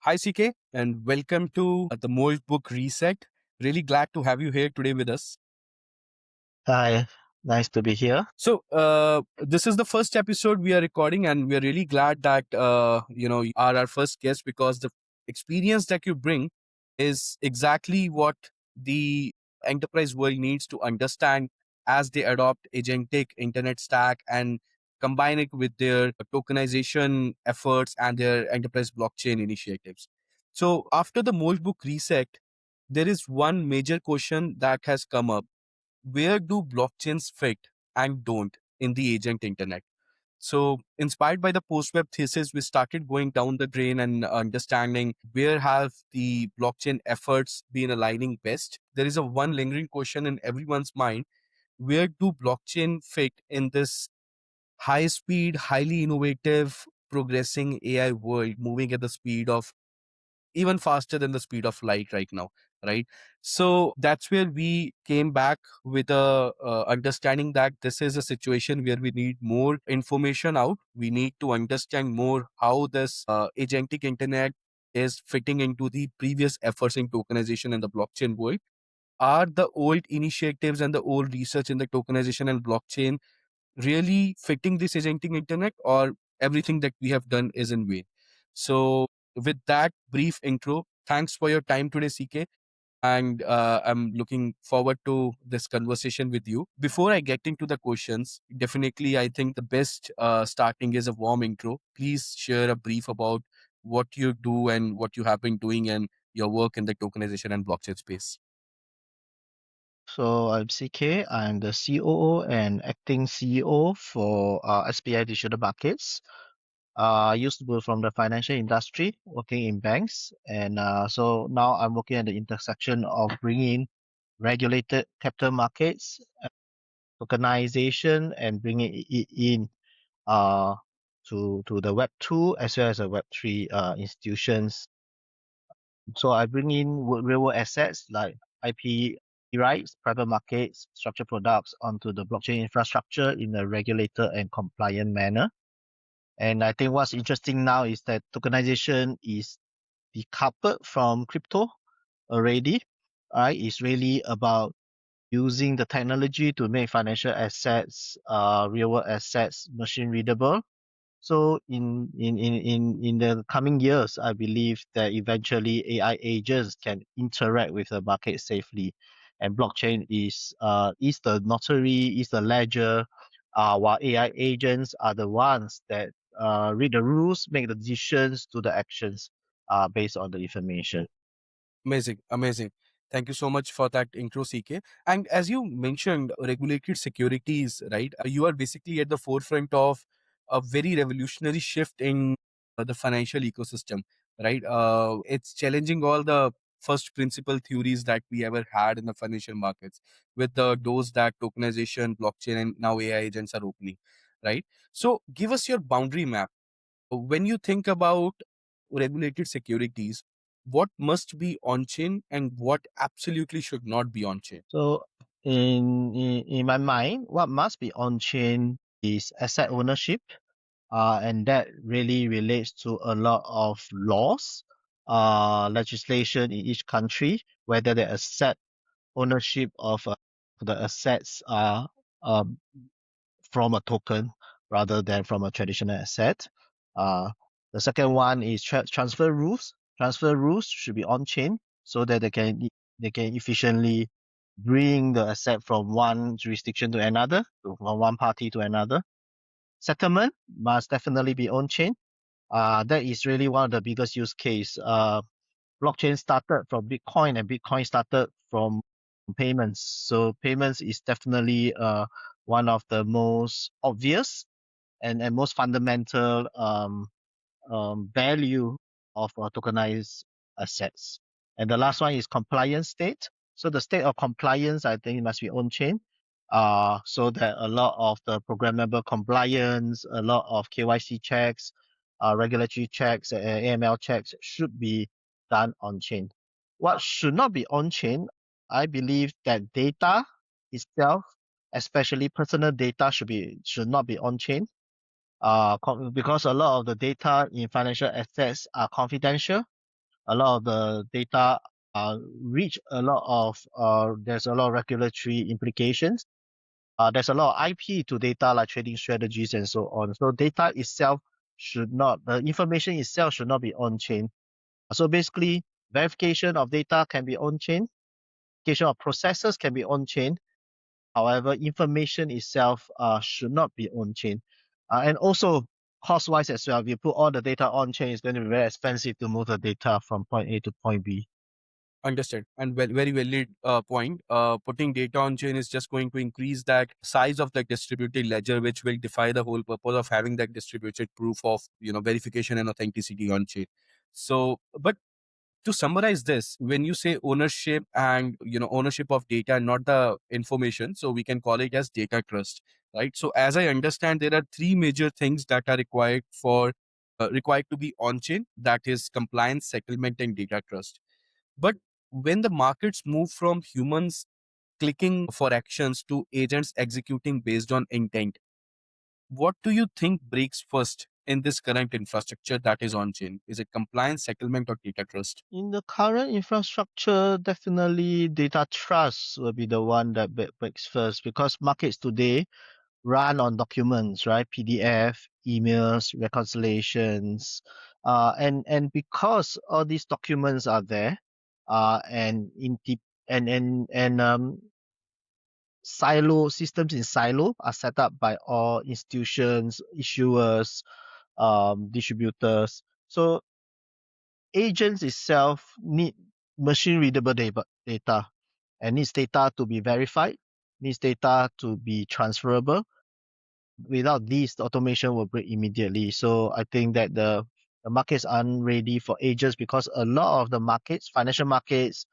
Hi, CK, and welcome to the Moltbook Reset. Really glad to have you here today with us. Hi, nice to be here. So, this is the first episode we are recording, and we are really glad that you are our first guest because the experience that you bring is exactly what the enterprise world needs to understand as they adopt agentic internet stack and combine it with their tokenization efforts and their enterprise blockchain initiatives. So, after the Moltbook reset, there is one major question that has come up: where do blockchains fit and don't in the agent internet? So, inspired by the post-web thesis, we started going down the drain and understanding where have the blockchain efforts been aligning best. There is a one lingering question in everyone's mind: where do blockchain fit in this high-speed, highly innovative, progressing AI world, moving at the speed of even faster than the speed of light right now, right? So that's where we came back with a understanding that this is a situation where we need more information out. We need to understand more how this agentic internet is fitting into the previous efforts in tokenization and the blockchain world. Are the old initiatives and the old research in the tokenization and blockchain really fitting this agentic internet, or everything that we have done is in vain? So with that brief intro, thanks for your time today, CK, and I'm looking forward to this conversation with you. Before I get into the questions, definitely I think the best starting is a warm intro. Please share a brief about what you do and what you have been doing and your work in the tokenization and blockchain space. So I'm CK. I'm the COO and acting CEO for SBI Digital Markets. I used to be from the financial industry, working in banks, and so now I'm working at the intersection of bringing regulated capital markets, tokenization, and bringing it in uh, to the Web2 as well as the Web3 institutions. So I bring in real world assets like IP rights, private markets, structured products onto the blockchain infrastructure in a regulated and compliant manner. And I think what's interesting now is that tokenization is decoupled from crypto already. Right? It's really about using the technology to make financial assets, real world assets, machine readable. So in the coming years, I believe that eventually AI agents can interact with the market safely, and blockchain is the notary, is the ledger, while AI agents are the ones that read the rules, make the decisions, do the actions based on the information. Amazing, amazing. Thank you so much for that intro, CK. And as you mentioned, regulated securities, right? You are basically at the forefront of a very revolutionary shift in the financial ecosystem, right? It's challenging all the first principle theories that we ever had in the financial markets with the doors that tokenization, blockchain, and now AI agents are opening, right? So give us your boundary map when you think about regulated securities. What must be on chain and what absolutely should not be on chain? So in my mind, what must be on chain is asset ownership, and that really relates to a lot of laws, legislation in each country, whether the asset ownership of the assets are um, from a token rather than from a traditional asset. Uh, the second one is transfer rules. Transfer rules should be on chain so that they can efficiently bring the asset from one jurisdiction to another, from one party to another. Settlement must definitely be on chain. That is really one of the biggest use case. Blockchain started from Bitcoin, and Bitcoin started from payments. So payments is definitely one of the most obvious and most fundamental value of tokenized assets. And the last one is compliance state. So the state of compliance, I think, must be on chain. So that a lot of the programmable compliance, a lot of KYC checks, regulatory checks, and AML checks should be done on chain. What should not be on chain, I believe that data itself, especially personal data, should not be on chain, because a lot of the data in financial assets are confidential. a lot of the data reach a lot of there's a lot of regulatory implications. There's a lot of IP to data like trading strategies and so on. So data itself the information itself should not be on chain. So basically, verification of data can be on chain, verification of processes can be on chain. However, information itself should not be on chain. And also, cost wise as well, if you put all the data on chain, it's going to be very expensive to move the data from point A to point B. Understood. And very valid point. Putting data on chain is just going to increase that size of the distributed ledger, which will defy the whole purpose of having that distributed proof of verification and authenticity on chain. So, but to summarize this, when you say ownership and ownership of data and not the information, so we can call it as data trust, right? So as I understand, there are three major things that are required to be on chain, that is compliance, settlement, and data trust. But when the markets move from humans clicking for actions to agents executing based on intent, what do you think breaks first in this current infrastructure that is on chain? Is it compliance, settlement, or data trust? In the current infrastructure, definitely data trust will be the one that breaks first because markets today run on documents, right? PDF, emails, reconciliations, and because all these documents are there, and in deep and silo systems in silo are set up by all institutions, issuers, distributors. So agents itself need machine readable data and needs data to be verified, needs data to be transferable. Without these, the automation will break immediately. So I think that the markets aren't ready for agents because a lot of the markets, financial markets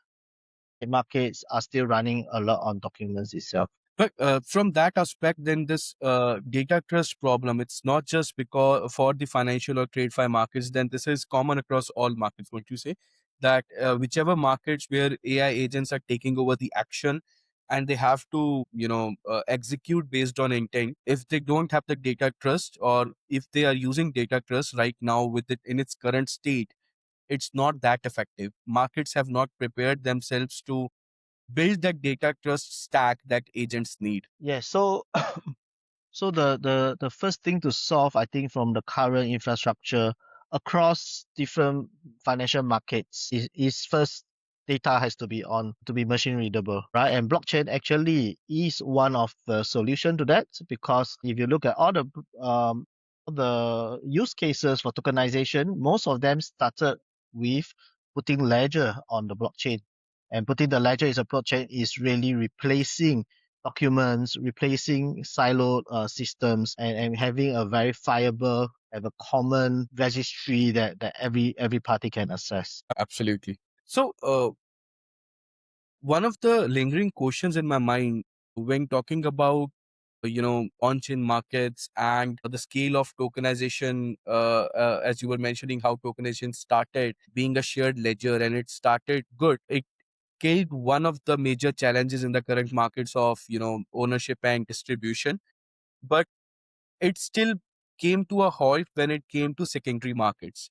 are still running a lot on documents itself. But from that aspect, then this data trust problem, it's not just because for the financial or trade fi markets, then this is common across all markets. What you say that whichever markets where AI agents are taking over the action and they have to, execute based on intent. If they don't have the data trust or if they are using data trust right now with it in its current state, it's not that effective. Markets have not prepared themselves to build that data trust stack that agents need. Yeah, so so the first thing to solve, I think, from the current infrastructure across different financial markets is first data has to be machine readable, right? And blockchain actually is one of the solution to that because if you look at all the use cases for tokenization, most of them started with putting ledger on the blockchain. And putting the ledger is a blockchain is really replacing documents, replacing siloed systems, and having a verifiable, have a common registry that every party can access. Absolutely. So, one of the lingering questions in my mind when talking about on-chain markets and the scale of tokenization, as you were mentioning, how tokenization started being a shared ledger and it started good. It killed one of the major challenges in the current markets of ownership and distribution, but it still came to a halt when it came to secondary markets,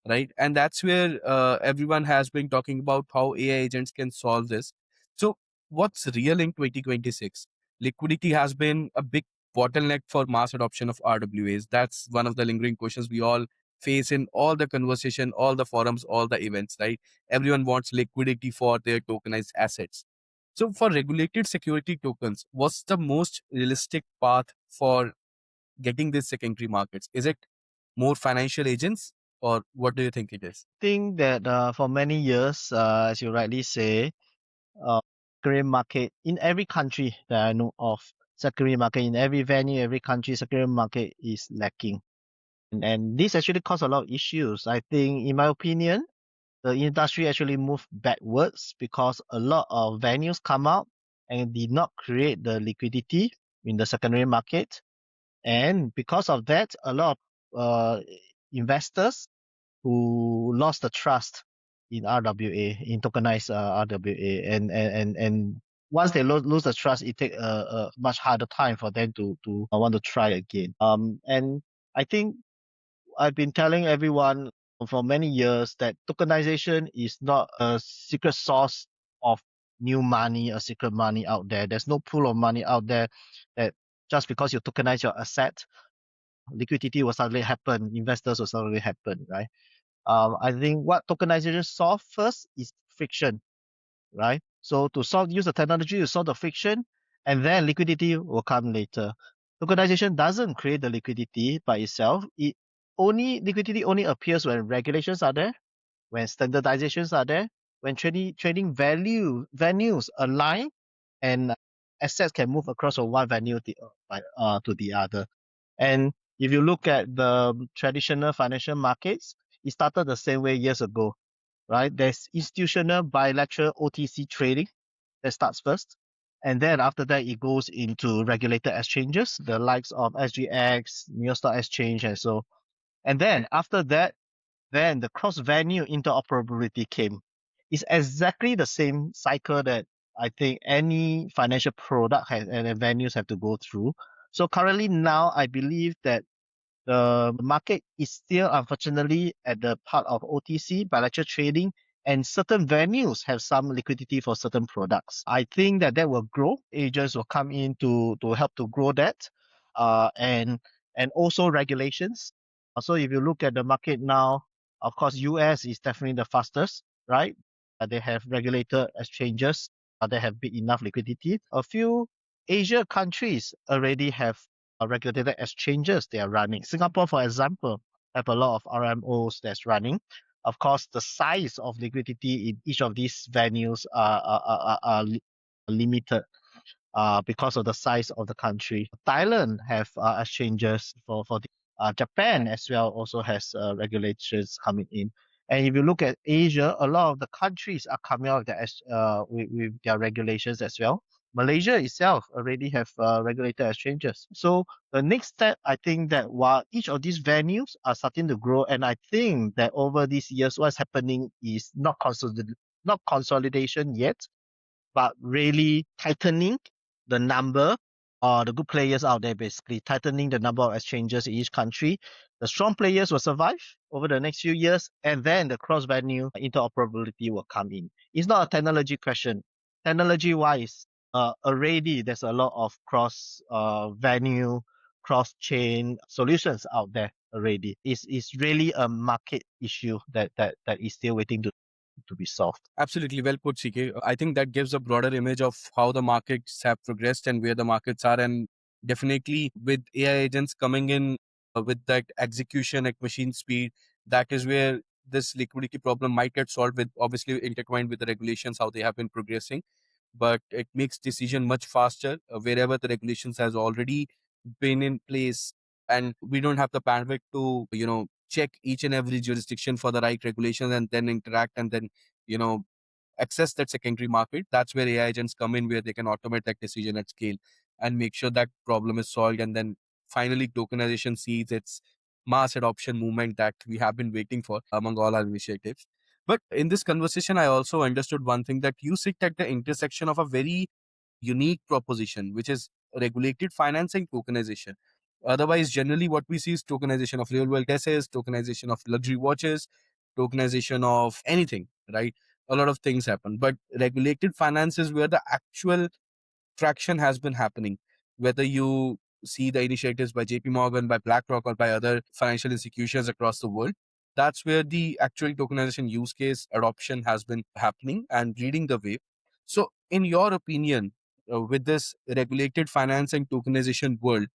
right? And that's where everyone has been talking about how AI agents can solve this. So, what's real in 2026? Liquidity has been a big bottleneck for mass adoption of RWAs. That's one of the lingering questions we all face in all the conversation, all the forums, all the events, right? Everyone wants liquidity for their tokenized assets. So, for regulated security tokens, what's the most realistic path for getting these secondary markets? Is it more financial agents, or what do you think it is? Think that for many years, as you rightly say, secondary market in every country that I know of, secondary market in every venue, every country, secondary market is lacking. And this actually caused a lot of issues. I think, in my opinion, the industry actually moved backwards because a lot of venues come out and did not create the liquidity in the secondary market. And because of that, a lot of investors who lost the trust in RWA, in tokenized RWA. And once they lose the trust, it takes a much harder time for them to want to try again. And I think I've been telling everyone for many years that tokenization is not a secret source of new money or secret money out there. There's no pool of money out there that just because you tokenize your asset, liquidity will suddenly happen, investors will suddenly happen, right? I think what tokenization solve first is friction, right? So to use the technology to solve the friction, and then liquidity will come later. Tokenization doesn't create the liquidity by itself. Liquidity only appears when regulations are there, when standardizations are there, when trading venues align, and assets can move across from one venue to the other. And if you look at the traditional financial markets, it started the same way years ago, right? There's institutional bilateral OTC trading that starts first. And then after that, it goes into regulated exchanges, the likes of SGX, New York Stock Exchange, and so. And then after that, then the cross-venue interoperability came. It's exactly the same cycle that I think any financial product has and venues have to go through. So currently now, I believe that the market is still unfortunately at the part of OTC, bilateral trading, and certain venues have some liquidity for certain products. I think that will grow. Agents will come in to help to grow that, and also regulations. So if you look at the market now, of course, US is definitely the fastest, right? They have regulated exchanges. They have big enough liquidity. A few Asia countries already have regulated exchanges they are running. Singapore, for example, have a lot of RMOs that's running. Of course, the size of liquidity in each of these venues are limited because of the size of the country. Thailand have exchanges for the, Japan as well also has regulations coming in. And if you look at Asia, a lot of the countries are coming out with their regulations as well. Malaysia itself already have regulated exchanges. So the next step, I think that while each of these venues are starting to grow, and I think that over these years, what's happening is not consolidation yet, but really tightening the number the good players out there, basically tightening the number of exchanges in each country. The strong players will survive over the next few years, and then the cross venue interoperability will come in. It's not a technology question. Technology wise, already there's a lot of cross venue, cross chain solutions out there already. It's really a market issue that is still waiting to be solved. Absolutely well put, CK. I think that gives a broader image of how the markets have progressed and where the markets are. And definitely with AI agents coming in with that execution at machine speed, that is where this liquidity problem might get solved with obviously intertwined with the regulations, how they have been progressing. But it makes decision much faster wherever the regulations has already been in place. And we don't have the bandwidth to, check each and every jurisdiction for the right regulations and then interact and then, you know, access that secondary market. That's where AI agents come in, where they can automate that decision at scale and make sure that problem is solved. And then finally, tokenization sees its mass adoption movement that we have been waiting for among all our initiatives. But in this conversation, I also understood one thing, that you sit at the intersection of a very unique proposition, which is regulated financing tokenization. Otherwise, generally, what we see is tokenization of real world assets, tokenization of luxury watches, tokenization of anything, right? A lot of things happen. But regulated finance is where the actual traction has been happening. Whether you see the initiatives by JP Morgan, by BlackRock, or by other financial institutions across the world, that's where the actual tokenization use case adoption has been happening and leading the way. So, in your opinion, with this regulated finance and tokenization world,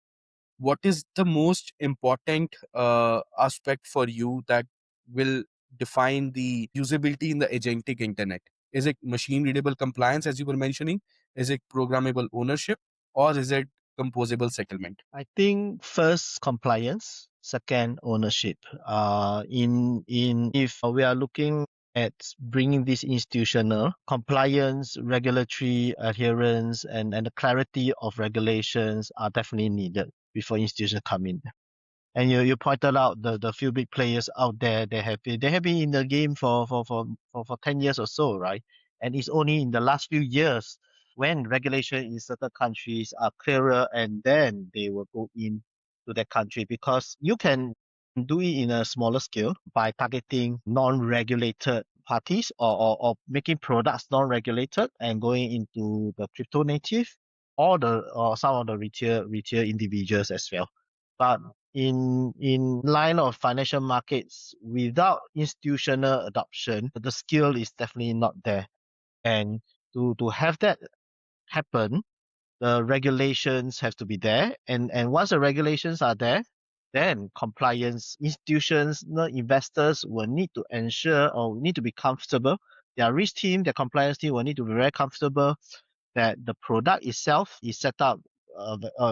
what is the most important aspect for you that will define the usability in the agentic internet? Is it machine readable compliance, as you were mentioning? Is it programmable ownership, or is it composable settlement? I think first compliance, second ownership. In if we are looking at bringing this institutional compliance, regulatory adherence, and the clarity of regulations are definitely needed before institutions come in. And you pointed out the few big players out there. They have been in the game for 10 years or so, right? And it's only in the last few years when regulation in certain countries are clearer, and then they will go in to that country, because you can do it in a smaller scale by targeting non-regulated parties or making products non-regulated and going into the crypto native or some of the retail individuals as well. But in line of financial markets, without institutional adoption, the skill is definitely not there. And to have that happen, the regulations have to be there. And once the regulations are there, then compliance institutions, investors will need to ensure or need to be comfortable. Their risk team, their compliance team will need to be very comfortable that the product itself is set up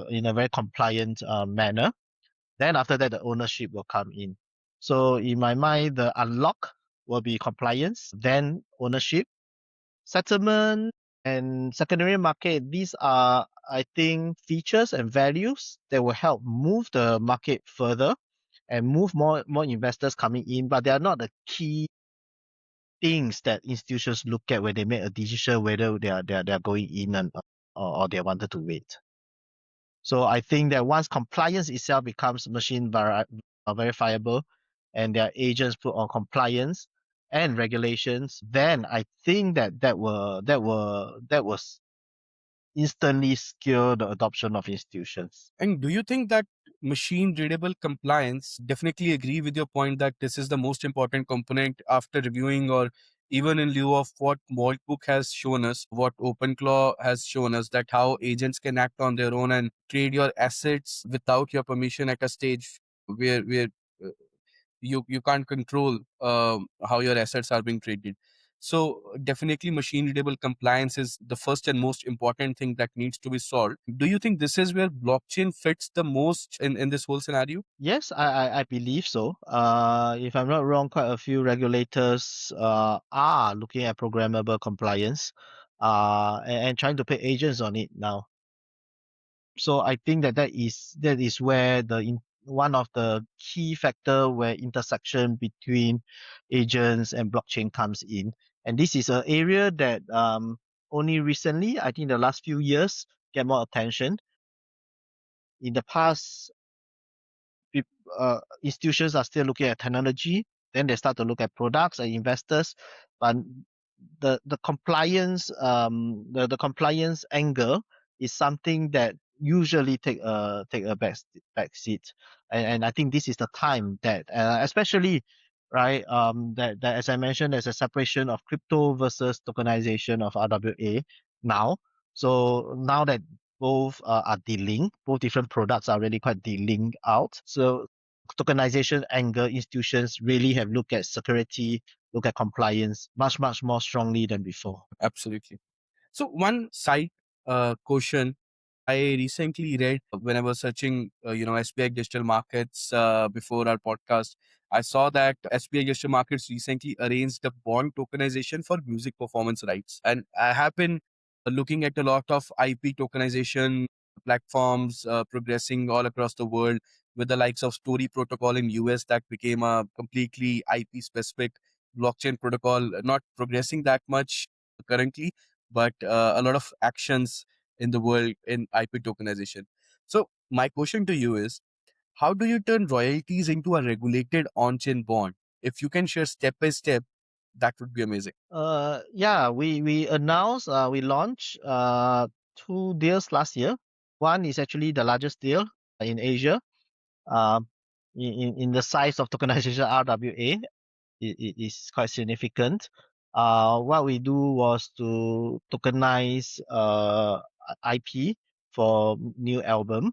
in a very compliant manner. Then after that, the ownership will come in. So in my mind, the unlock will be compliance, then ownership, settlement, and secondary market. These are, I think, features and values that will help move the market further and move more investors coming in, but they are not the key things that institutions look at when they make a decision whether they are going in or they wanted to wait. So I think that once compliance itself becomes verifiable and their agents put on compliance and regulations, then I think that instantly scale the adoption of institutions. And do you think that machine readable compliance, definitely agree with your point that this is the most important component after reviewing, or even in lieu of what Moltbook has shown us, what OpenClaw has shown us, that how agents can act on their own and trade your assets without your permission at a stage where uh, you can't control how your assets are being traded. So definitely machine readable compliance is the first and most important thing that needs to be solved. Do you think this is where blockchain fits the most in this whole scenario? Yes, I believe so. If I'm not wrong, quite a few regulators are looking at programmable compliance and trying to put agents on it now. So I think that is where one of the key factor where intersection between agents and blockchain comes in. And this is an area that only recently, I think the last few years, get more attention. In the past, institutions are still looking at technology. Then they start to look at products and investors. But the compliance the compliance angle is something that usually take a back seat. And I think this is the time that especially right that as I mentioned, there's a separation of crypto versus tokenization of RWA now. So now that both are dealing, both different products are really quite dealing out. So tokenization angle, institutions really have looked at security, look at compliance much more strongly than before. Absolutely. So one side question I recently read when I was searching, SBI Digital Markets before our podcast. I saw that SBI Digital Markets recently arranged a bond tokenization for music performance rights, and I have been looking at a lot of IP tokenization platforms progressing all across the world, with the likes of Story Protocol in US that became a completely IP specific blockchain protocol, not progressing that much currently, but a lot of actions in the world in IP tokenization. So my question to you is, how do you turn royalties into a regulated on-chain bond? If you can share step by step, that would be amazing. Yeah, we announced, we launched two deals last year. One is actually the largest deal in Asia. Um, in the size of tokenization RWA, it is quite significant. What we do was to tokenize IP for new album.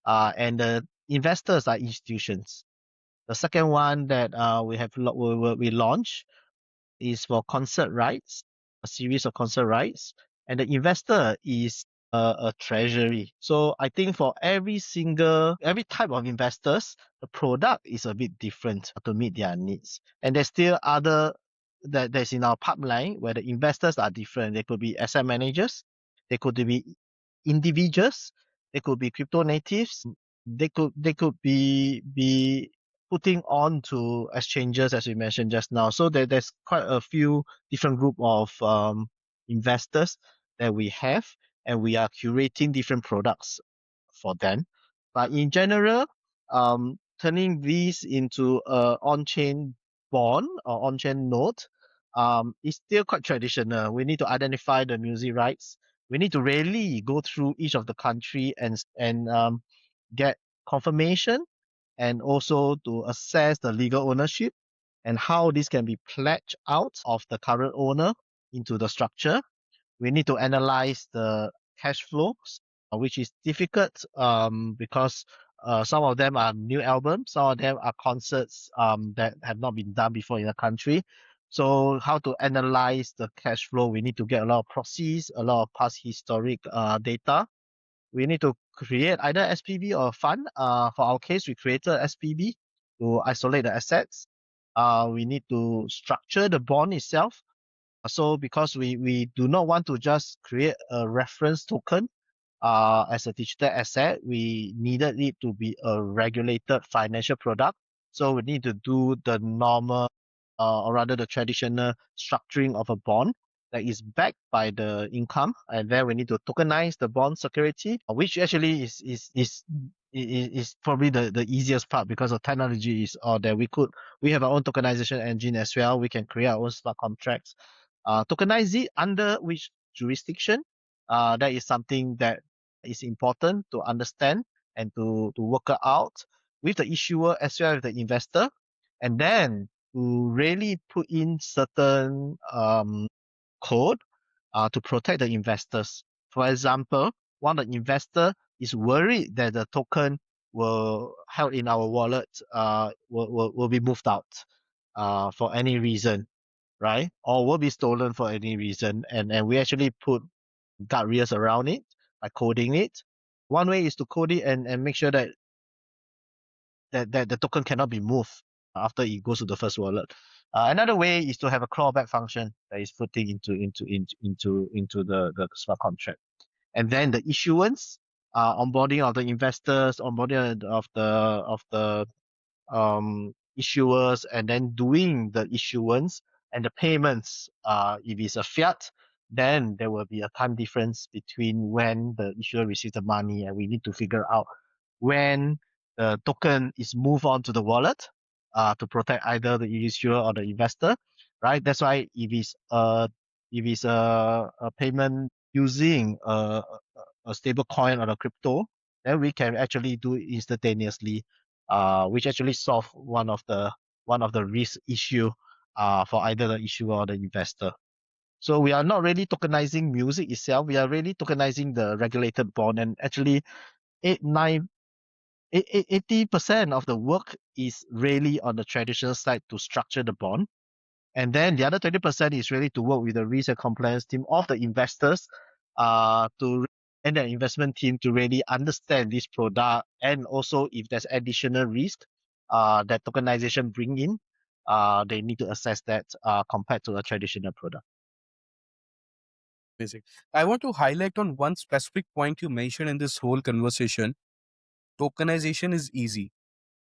And the investors are institutions. The second one that we launched is for concert rights, a series of concert rights, and the investor is a treasury. So I think for every type of investors, the product is a bit different to meet their needs. And there's still other that's in our pipeline where the investors are different. They could be asset managers, they could be individuals, they could be crypto natives, they could be putting on to exchanges as we mentioned just now. So there's quite a few different group of investors that we have, and we are curating different products for them. But in general, turning these into a on-chain bond or on-chain note is still quite traditional. We need to identify the music rights. We need to really go through each of the country and get confirmation and also to assess the legal ownership and how this can be pledged out of the current owner into the structure. We need to analyze the cash flows, which is difficult because some of them are new albums, some of them are concerts that have not been done before in the country. So how to analyze the cash flow? We need to get a lot of proxies, a lot of past historic data. We need to create either SPV or a fund. For our case, we created SPV to isolate the assets. We need to structure the bond itself. So because we do not want to just create a reference token as a digital asset, we needed it to be a regulated financial product. So we need to do the normal, or rather the traditional structuring of a bond that is backed by the income, and then we need to tokenize the bond security, which actually is probably the easiest part because the technology is that we have our own tokenization engine as well. We can create our own smart contracts. Tokenize it under which jurisdiction? That is something that is important to understand and to work out with the issuer as well as the investor, and then to really put in certain code to protect the investors. For example, one of the investor is worried that the token will held in our wallet will be moved out for any reason, right? Or will be stolen for any reason. And we actually put guardrails around it by coding it. One way is to code it and make sure that the token cannot be moved after it goes to the first wallet. Another way is to have a clawback function that is putting into the smart contract. And then the issuance, onboarding of the investors, onboarding of the issuers, and then doing the issuance and the payments. If it's a fiat, then there will be a time difference between when the issuer receives the money, and we need to figure out when the token is moved on to the wallet to protect either the issuer or the investor, right? That's why if it's a payment using a stable coin or a crypto, then we can actually do it instantaneously, which actually solve one of the risk issue for either the issuer or the investor. So we are not really tokenizing music itself. We are really tokenizing the regulated bond, and actually 80% of the work is really on the traditional side to structure the bond. And then the other 20% is really to work with the risk and compliance team of the investors, and the investment team to really understand this product, and also if there's additional risk that tokenization bring in, they need to assess that compared to a traditional product. Amazing. I want to highlight on one specific point you mentioned in this whole conversation. Tokenization is easy,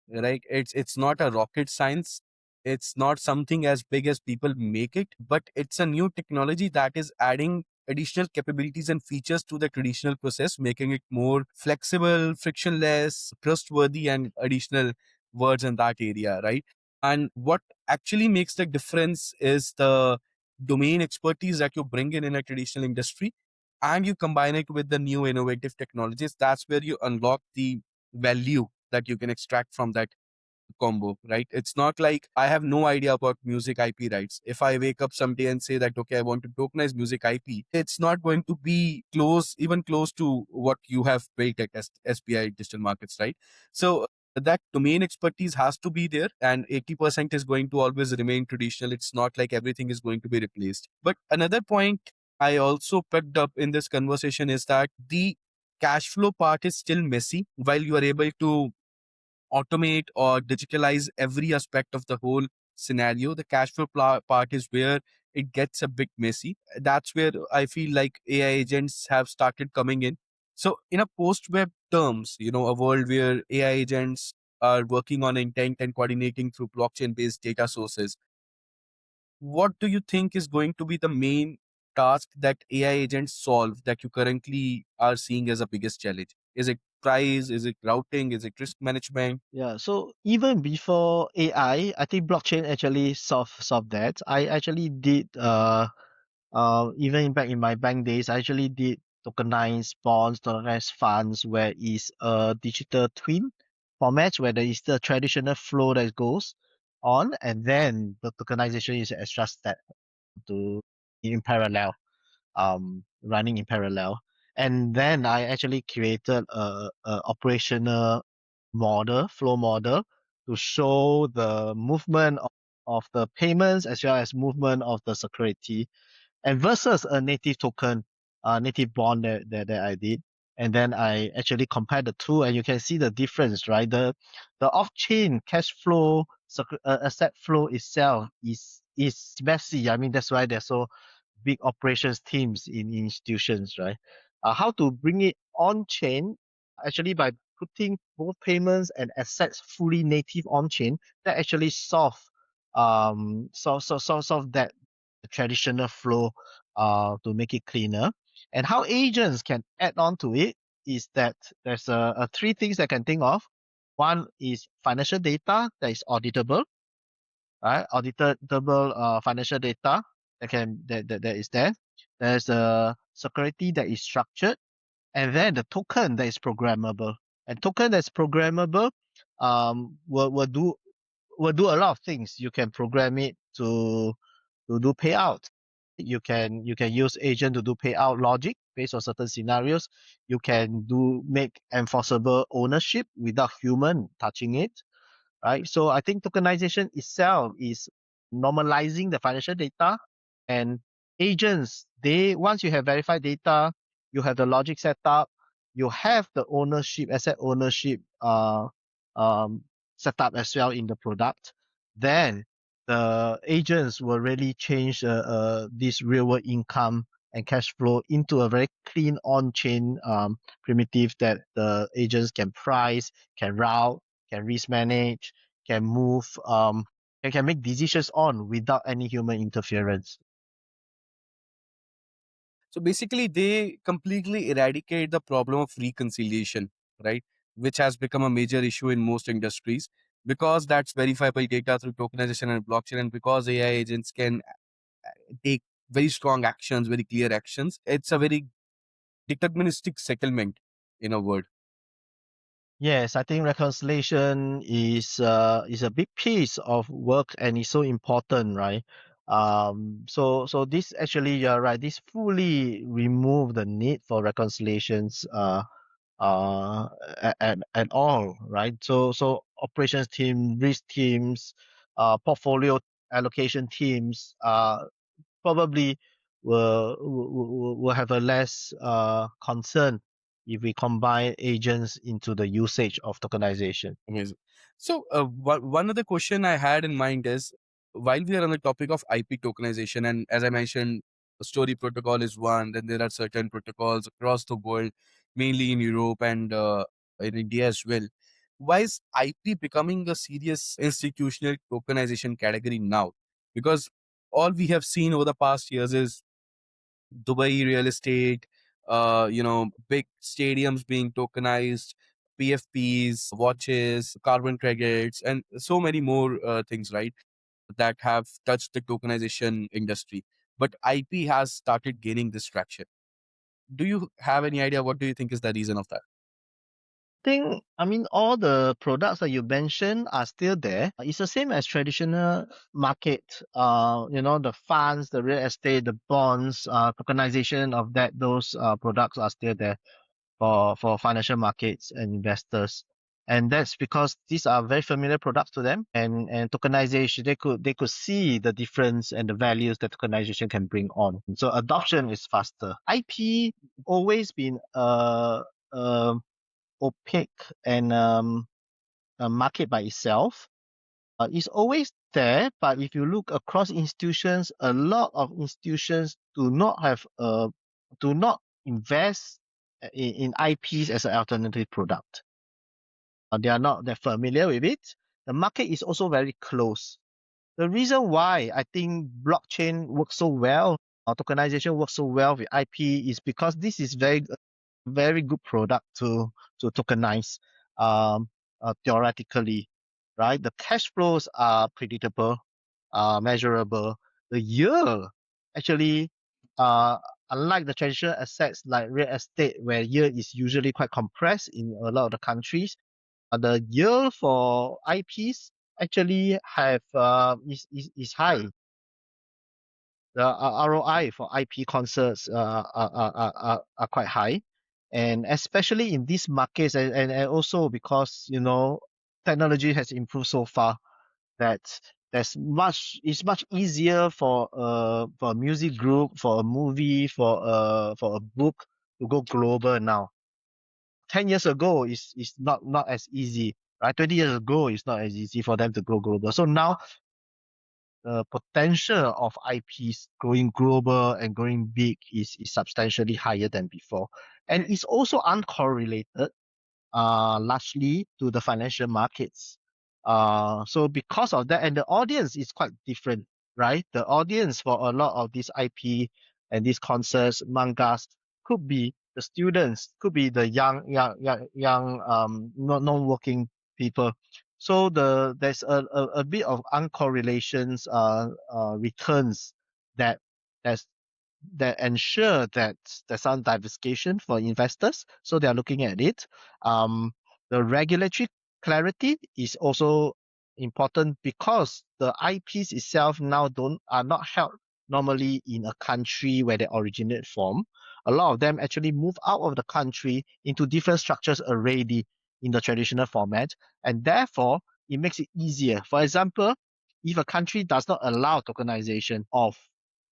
right? It's not a rocket science. It's not something as big as people make it, but it's a new technology that is adding additional capabilities and features to the traditional process, making it more flexible, frictionless, trustworthy, and additional words in that area, right? And what actually makes the difference is the domain expertise that you bring in a traditional industry, and you combine it with the new innovative technologies. That's where you unlock the value that you can extract from that combo, right? It's not like I have no idea about music IP rights. If I wake up someday and say that, okay, I want to tokenize music IP, it's not going to be even close to what you have built at SBI Digital Markets, right? So that domain expertise has to be there, and 80% is going to always remain traditional. It's not like everything is going to be replaced. But another point I also picked up in this conversation is that the cash flow part is still messy. While you are able to automate or digitalize every aspect of the whole scenario, the cash flow part is where it gets a bit messy. That's where I feel like AI agents have started coming in. So in a post-web terms, a world where AI agents are working on intent and coordinating through blockchain-based data sources, what do you think is going to be the main task that AI agents solve that you currently are seeing as a biggest challenge? Is it price? Is it routing? Is it risk management? Yeah, so even before AI, I think blockchain actually solve that. I actually did even back in my bank days, I actually did tokenized bonds, tokenized funds, where is a digital twin format where there is the traditional flow that goes on, and then the tokenization is an extra step to in parallel, running in parallel. And then I actually created a operational model, flow model, to show the movement of the payments as well as movement of the security and versus a native token, native bond that I did. And then I actually compared the two, and you can see the difference, right? The off-chain cash flow, asset flow itself is messy. I mean, that's why there's so big operations teams in institutions, right? How to bring it on chain, actually by putting both payments and assets fully native on chain, that actually solve that traditional flow to make it cleaner. And how agents can add on to it is that there's a three things I can think of. One is financial data that is auditable, right? Auditable financial data that is there. There's a security that is structured, and then the token that is programmable. And token that's programmable will do a lot of things. You can program it to do payout. You can use agent to do payout logic based on certain scenarios. You can do make enforceable ownership without human touching it, right? So I think tokenization itself is normalizing the financial data, and agents, they once you have verified data, you have the logic set up, you have the ownership, asset ownership um, set up as well in the product, then the agents will really change this real world income and cash flow into a very clean on-chain primitive that the agents can price, can route, can risk manage, can move, and can make decisions on without any human interference. So basically, they completely eradicate the problem of reconciliation, right? Which has become a major issue in most industries because that's verifiable data through tokenization and blockchain, and because AI agents can take very strong actions, very clear actions. It's a very deterministic settlement, in a word. Yes, I think reconciliation is a big piece of work and is so important, right? So this actually, you're right. This fully remove the need for reconciliations uh at all, right? So operations team, risk teams, portfolio allocation teams, probably will have a less concern if we combine agents into the usage of tokenization. Amazing. So, one other question I had in mind is, while we are on the topic of IP tokenization, and as I mentioned, Story Protocol is one, then there are certain protocols across the world, mainly in Europe and in India as well. Why is IP becoming a serious institutional tokenization category now? Because all we have seen over the past years is Dubai real estate, big stadiums being tokenized, PFPs, watches, carbon credits, and so many more things, right, that have touched the tokenization industry. But IP has started gaining this traction. Do you have any idea? What do you think is the reason of that? I mean, all the products that you mentioned are still there. It's the same as traditional market. The funds, the real estate, the bonds, tokenization of those products are still there for financial markets and investors. And that's because these are very familiar products to them, and tokenization, they could see the difference and the values that tokenization can bring on. So adoption is faster. IP always been a opaque and a market by itself. It's always there, but if you look across institutions, a lot of institutions do not invest in IPs as an alternative product. They are not that familiar with it. The market is also very close. The reason why I think blockchain works so well, tokenization works so well with IP is because this is very very good product to tokenize, um, theoretically, right? The cash flows are predictable, measurable. The yield actually, uh, unlike the traditional assets like real estate, where yield is usually quite compressed in a lot of the countries, the yield for IPs actually have is high. The ROI for IP concerts are quite high, and especially in these markets, and also because technology has improved so far that it's much easier for a music group, for a movie, for a book to go global now. 10 years ago is not as easy, right? 20 years ago it's not as easy for them to go global. So now the potential of IPs going global and going big is substantially higher than before. And it's also uncorrelated, largely to the financial markets. So because of that, and the audience is quite different, right? The audience for a lot of these IP and these concerts, mangas, could be the students, could be the young, non-working people. So there's a bit of uncorrelations, returns that that's that ensure that there's some diversification for investors. So they are looking at it. Um, the regulatory clarity is also important because the IPs itself now don't are not held normally in a country where they originate from. A lot of them actually move out of the country into different structures already in the traditional format, and therefore it makes it easier. For example, if a country does not allow tokenization of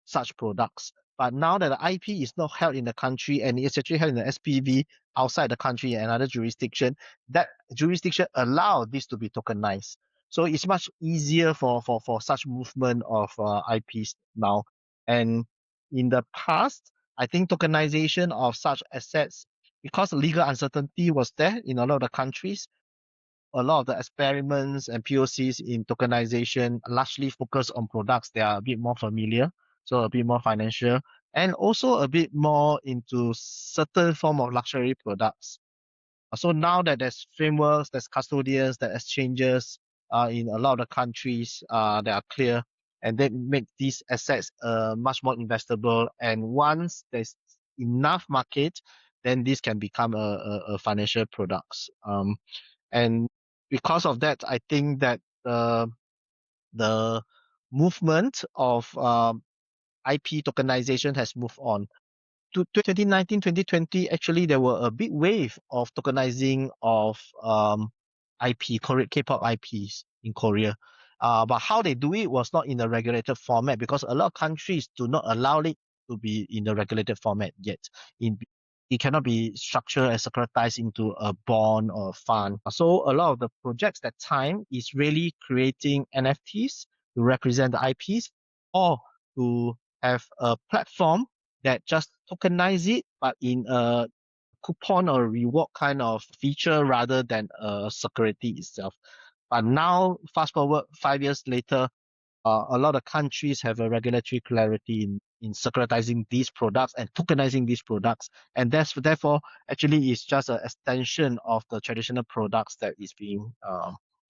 such products, but now that the IP is not held in the country and it's actually held in the SPV outside the country and another jurisdiction, that jurisdiction allow this to be tokenized. So it's much easier for such movement of IPs now. And in the past, I think tokenization of such assets, because legal uncertainty was there in a lot of the countries, a lot of the experiments and POCs in tokenization largely focus on products that are a bit more familiar, so a bit more financial, and also a bit more into certain form of luxury products. So now that there's frameworks, there's custodians, there's exchanges in a lot of the countries that are clear, and that make these assets much more investable. And once there's enough market, then this can become a financial products. And because of that, I think that the movement of IP tokenization has moved on. To 2019, 2020, actually, there were a big wave of tokenizing of IP, K-pop IPs in Korea. But how they do it was not in a regulated format because a lot of countries do not allow it to be in the regulated format yet. It cannot be structured and securitized into a bond or a fund. So a lot of the projects that time is really creating NFTs to represent the IPs or to have a platform that just tokenize it, but in a coupon or reward kind of feature rather than a security itself. But now, fast forward 5 years later, a lot of countries have a regulatory clarity in securitizing these products and tokenizing these products. And that's therefore actually is just an extension of the traditional products that is being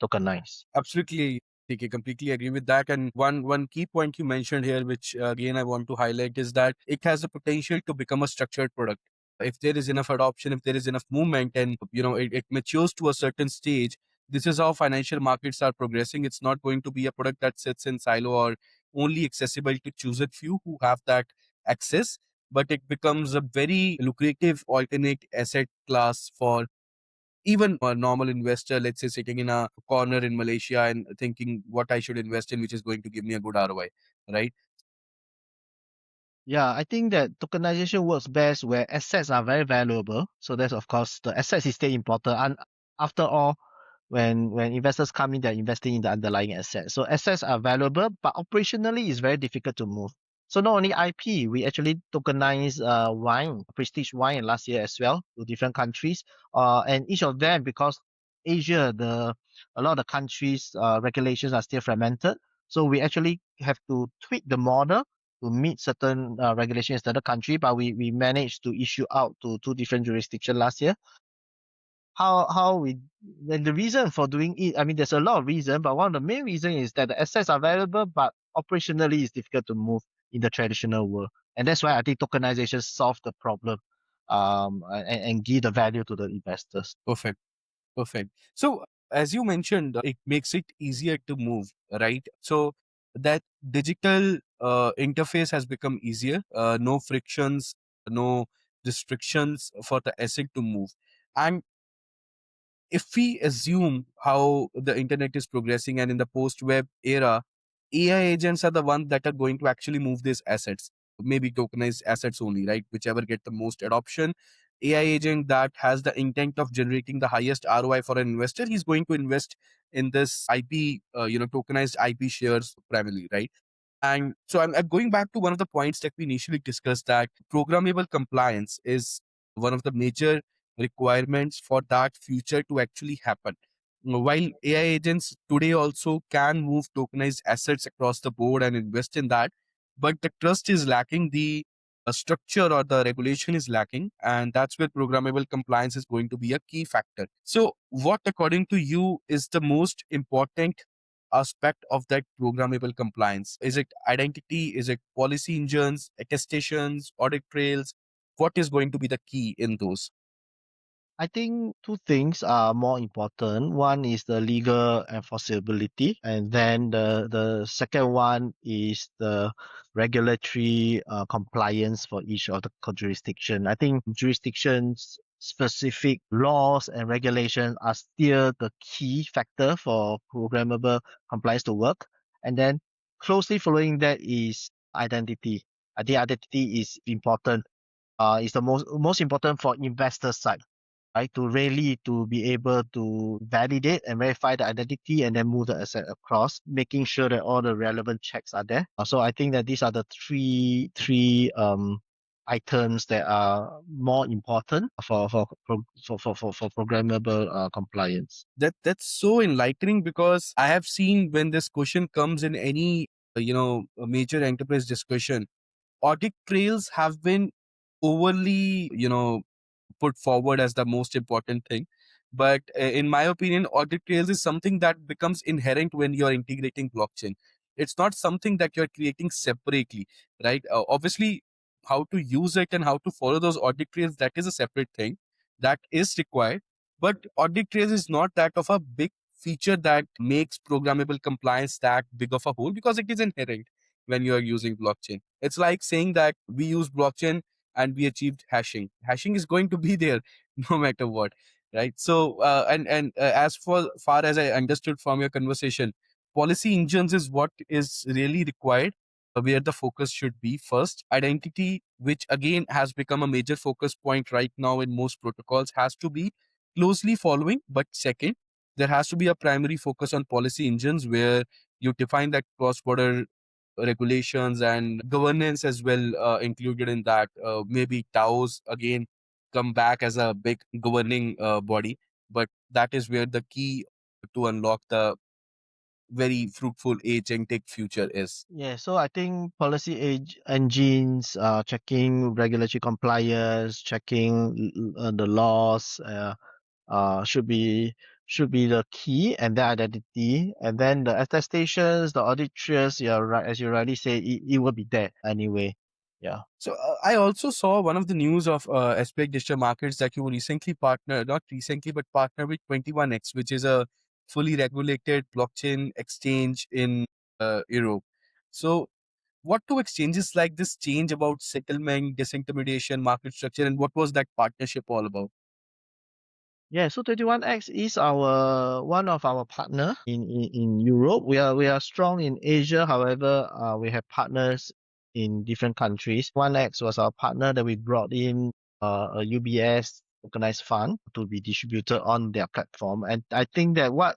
tokenized. Absolutely, TK, completely agree with that. And one key point you mentioned here, which again I want to highlight, is that it has the potential to become a structured product. If there is enough adoption, if there is enough movement, and it matures to a certain stage, this is how financial markets are progressing. It's not going to be a product that sits in silo or only accessible to chosen few who have that access, but it becomes a very lucrative alternate asset class for even a normal investor, let's say sitting in a corner in Malaysia and thinking what I should invest in, which is going to give me a good ROI, right? Yeah, I think that tokenization works best where assets are very valuable. So that's of course the assets is still important. And after all, when investors come in, they're investing in the underlying assets. So assets are valuable, but operationally it's very difficult to move. So not only IP, we actually tokenize wine, prestige wine last year as well to different countries. And each of them, because Asia, a lot of the countries regulations are still fragmented. So we actually have to tweak the model to meet certain regulations in the country, but we managed to issue out to two different jurisdictions last year. How we and the reason for doing it, I mean, there's a lot of reason, but one of the main reason is that the assets are valuable, but operationally it's difficult to move in the traditional world, and that's why I think tokenization solved the problem, and give the value to the investors. Perfect. Perfect. So, as you mentioned, it makes it easier to move, right? So, that digital interface has become easier, no frictions, no restrictions for the asset to move. And if we assume how the internet is progressing and in the post-web era, AI agents are the ones that are going to actually move these assets, maybe tokenized assets only, right? Whichever get the most adoption. AI agent that has the intent of generating the highest ROI for an investor, he's going to invest in this IP, tokenized IP shares primarily, right? And so I'm going back to one of the points that we initially discussed, that programmable compliance is one of the major requirements for that future to actually happen. While AI agents today also can move tokenized assets across the board and invest in that, but the trust is lacking, the structure or the regulation is lacking, and that's where programmable compliance is going to be a key factor. So, what, according to you, is the most important aspect of that programmable compliance? Is it identity? Is it policy engines, attestations, audit trails? What is going to be the key in those? I think two things are more important. One is the legal enforceability, and then the second one is the regulatory compliance for each of the jurisdiction. I think jurisdictions specific laws and regulations are still the key factor for programmable compliance to work. And then closely following that is identity. I think identity is important. Is the most important for investor side, right? To really to be able to validate and verify the identity and then move the asset across, making sure that all the relevant checks are there. So I think that these are the three items that are more important for programmable compliance. That's so enlightening, because I have seen when this question comes in any a major enterprise discussion, audit trails have been overly put forward as the most important thing. But in my opinion, audit trails is something that becomes inherent when you're integrating blockchain. It's not something that you're creating separately, right? Obviously, how to use it and how to follow those audit trails, that is a separate thing that is required. But audit trails is not that of a big feature that makes programmable compliance that big of a whole, because it is inherent when you are using blockchain. It's like saying that we use blockchain and we achieved hashing. Hashing is going to be there no matter what, right? So, as far as I understood from your conversation, policy engines is what is really required, where the focus should be. First, identity, which again has become a major focus point right now in most protocols, has to be closely following. But second, there has to be a primary focus on policy engines, where you define that cross-border regulations and governance as well, included in that. Maybe DAOs again come back as a big governing body, but that is where the key to unlock the very fruitful agentic future is. Yeah, so I think policy engines, checking regulatory compliance, checking the laws, should be the key, and then identity, and then the attestations, the audit trails. Yeah, right. As you rightly say, it will be there anyway. Yeah. So I also saw one of the news of SBI Digital Markets that you recently partnered, not recently, but partnered with 21X, which is a fully regulated blockchain exchange in Europe. So what do exchanges like this change about settlement, disintermediation, market structure, and what was that partnership all about? Yeah, so 21X is our one of our partner in Europe. We are strong in Asia. However, we have partners in different countries. 1X was our partner that we brought in a UBS tokenized fund to be distributed on their platform. And I think that what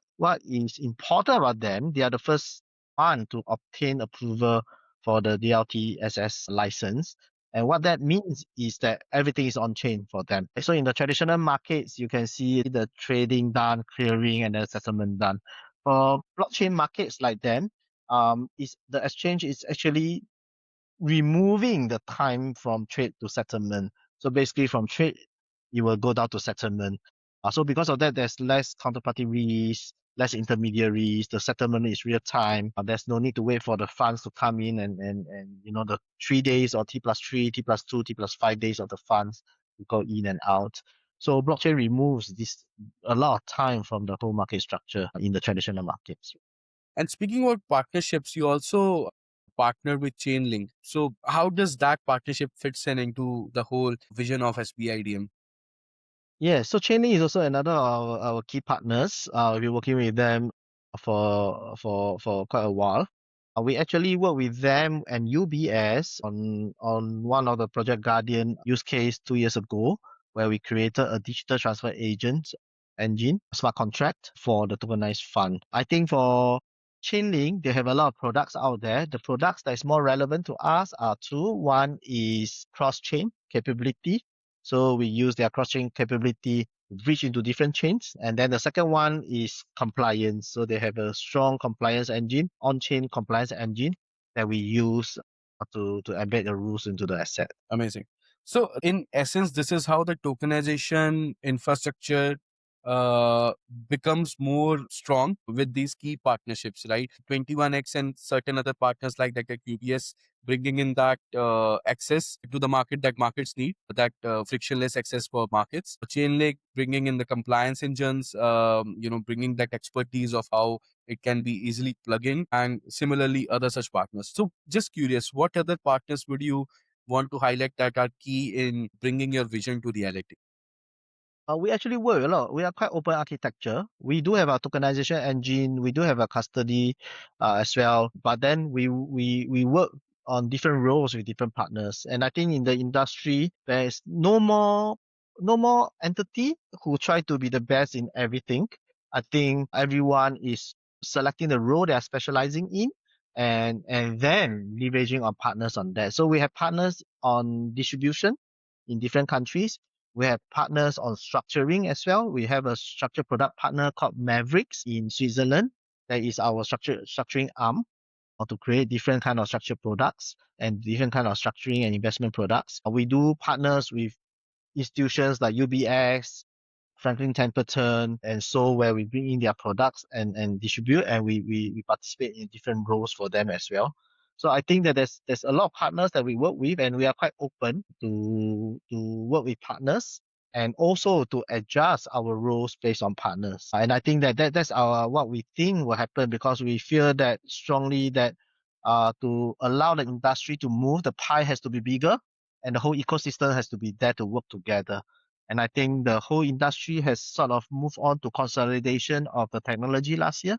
is important about them, they are the first one to obtain approval for the DLT license. And what that means is that everything is on chain for them. So in the traditional markets, you can see the trading done, clearing, and the settlement done. For blockchain markets like them, is the exchange is actually removing the time from trade to settlement. So basically from trade, it will go down to settlement. So because of that, there's less counterparty risk, less intermediaries. The settlement is real time. There's no need to wait for the funds to come in and the 3 days or T+3, T+2, T+5 days of the funds to go in and out. So blockchain removes this a lot of time from the whole market structure in the traditional markets. And speaking about partnerships, you also partner with Chainlink. So how does that partnership fits in into the whole vision of SBIDM? Yeah, so Chainlink is also another of our key partners. We've been working with them for quite a while. We actually work with them and UBS on one of the Project Guardian use case 2 years ago, where we created a digital transfer agent engine, smart contract for the tokenized fund. I think for Chainlink, they have a lot of products out there. The products that is more relevant to us are two. One is cross-chain capability. So we use their cross-chain capability to reach into different chains. And then the second one is compliance. So they have a strong compliance engine, on-chain compliance engine that we use to embed the rules into the asset. Amazing. So, in essence, this is how the tokenization infrastructure uh, becomes more strong with these key partnerships, right? 21x and certain other partners like UBS bringing in that access to the market that markets need, that frictionless access for markets. Chainlink bringing in the compliance engines, bringing that expertise of how it can be easily plug in, and similarly other such partners. So, just curious, what other partners would you want to highlight that are key in bringing your vision to reality? We actually work a lot. We are quite open architecture. We do have a tokenization engine. We do have a custody as well. But then we work on different roles with different partners. And I think in the industry, there is no more entity who try to be the best in everything. I think everyone is selecting the role they are specializing in and then leveraging on partners on that. So we have partners on distribution in different countries. We have partners on structuring as well. We have a structured product partner called Mavericks in Switzerland. That is our structuring arm to create different kind of structured products and different kind of structuring and investment products. We do partners with institutions like UBS, Franklin Templeton, and so where we bring in their products and distribute, and we participate in different roles for them as well. So I think that there's a lot of partners that we work with, and we are quite open to work with partners and also to adjust our roles based on partners. And I think that's our what we think will happen, because we feel that strongly that to allow the industry to move, the pie has to be bigger and the whole ecosystem has to be there to work together. And I think the whole industry has sort of moved on to consolidation of the technology last year,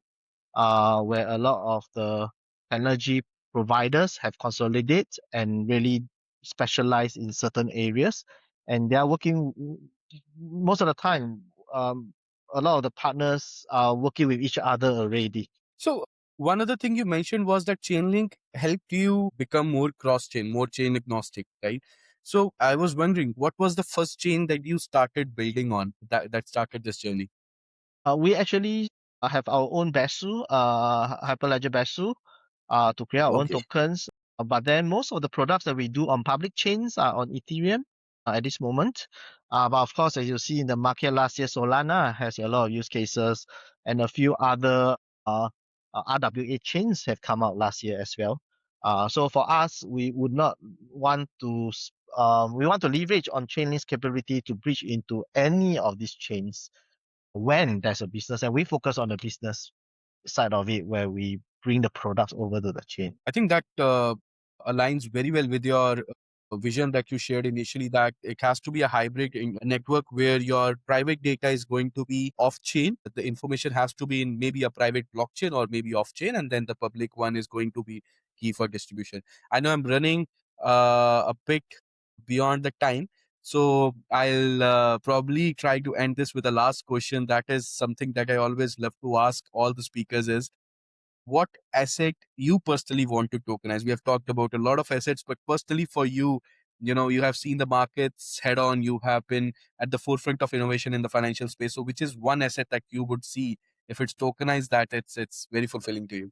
where a lot of the technology providers have consolidated and really specialized in certain areas. And they are working most of the time. A lot of the partners are working with each other already. So, one other thing you mentioned was that Chainlink helped you become more cross chain, more chain agnostic, right? So, I was wondering, what was the first chain that you started building on that started this journey? We actually have our own Besu, Hyperledger Besu, to create our own Okay. tokens. But then most of the products that we do on public chains are on Ethereum at this moment. But of course, as you see in the market last year, Solana has a lot of use cases, and a few other RWA chains have come out last year as well. So for us, we would not want to. We want to leverage on Chainlink's capability to bridge into any of these chains when there's a business, and we focus on the business side of it where we bring the products over to the chain. I think that aligns very well with your vision that you shared initially, that it has to be a hybrid network where your private data is going to be off chain. The information has to be in maybe a private blockchain or maybe off chain, and then the public one is going to be key for distribution. I know I'm running a bit beyond the time. So I'll probably try to end this with a last question. That is something that I always love to ask all the speakers is, what asset you personally want to tokenize? We have talked about a lot of assets, but personally for you, you have seen the markets head on, you have been at the forefront of innovation in the financial space. So which is one asset that you would see if it's tokenized that it's very fulfilling to you?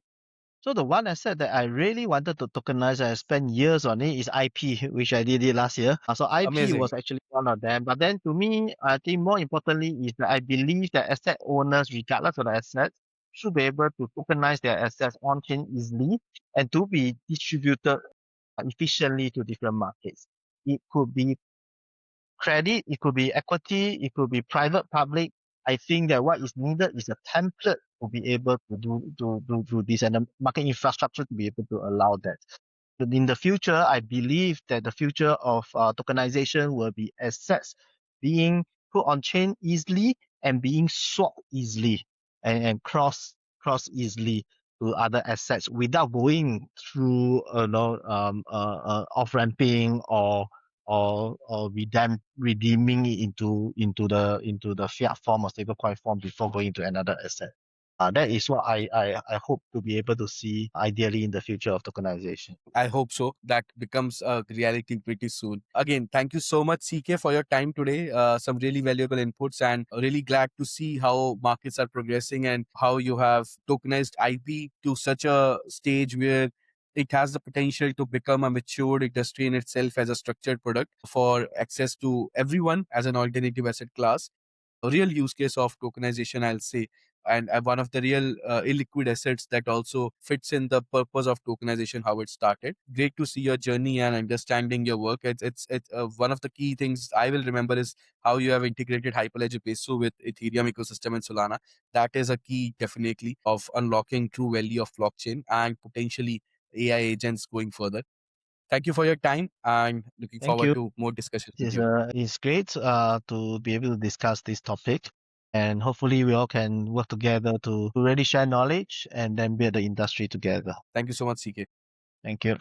So the one asset that I really wanted to tokenize, I spent years on it, is IP, which I did it last year. So IP Amazing. was actually one of them. But then to me, I think more importantly is that I believe that asset owners, regardless of the assets, should be able to tokenize their assets on chain easily and to be distributed efficiently to different markets. It could be credit, it could be equity, it could be private, public. I think that what is needed is a template to be able to do this and a market infrastructure to be able to allow that. But in the future, I believe that the future of tokenization will be assets being put on chain easily and being swapped easily and cross easily to other assets without going through off ramping or redeeming it into the fiat form or stablecoin form before going to another asset. That is what I hope to be able to see ideally in the future of tokenization. I hope so. That becomes a reality pretty soon. Again, thank you so much, CK, for your time today. Some really valuable inputs, and really glad to see how markets are progressing and how you have tokenized IP to such a stage where it has the potential to become a matured industry in itself as a structured product for access to everyone as an alternative asset class. A real use case of tokenization, I'll say, and one of the real illiquid assets that also fits in the purpose of tokenization, how it started. Great to see your journey and understanding your work. It's one of the key things I will remember is how you have integrated Hyperledger Peso with Ethereum ecosystem and Solana. That is a key, definitely, of unlocking true value of blockchain and potentially AI agents going further. Thank you for your time and looking Thank forward you. to more discussions with you. It's great to be able to discuss this topic, and hopefully we all can work together to really share knowledge and then build the industry together. Thank you so much, CK. Thank you.